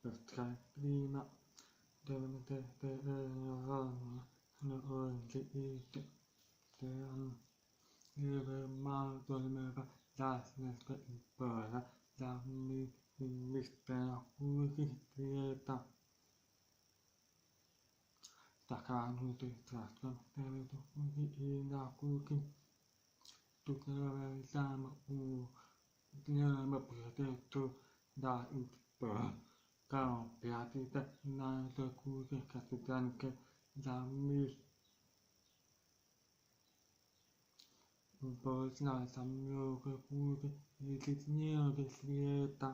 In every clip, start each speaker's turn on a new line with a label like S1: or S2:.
S1: perché prima devono mal dolmeva das para da mi mistera cui dieta takan tu tratkan tu cui da cui tu sama u ma tu da per cao piatti te na te cui capitan che da mi poi là samyo che cui che tineo che sieta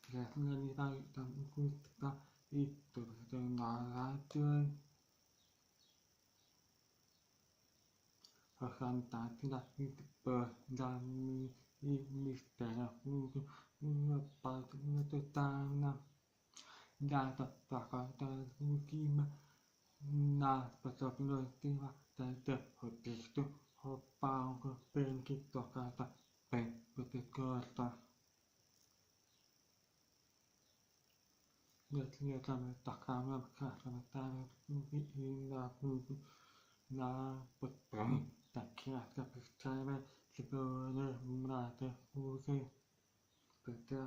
S1: che ngani ta tam cui ta itu te na la chơi akan ta tinda per da mi stera cui pa tu ta na da ta ka ta cui ma na patap no tima ta te ho testo ho pao ko pen ki to ka ta pen pe ko ta ne ta me ta ka ma ka ta ki na ku na pat pa ta kya ta pe ta me ki ko ne ma te ku ke pe ta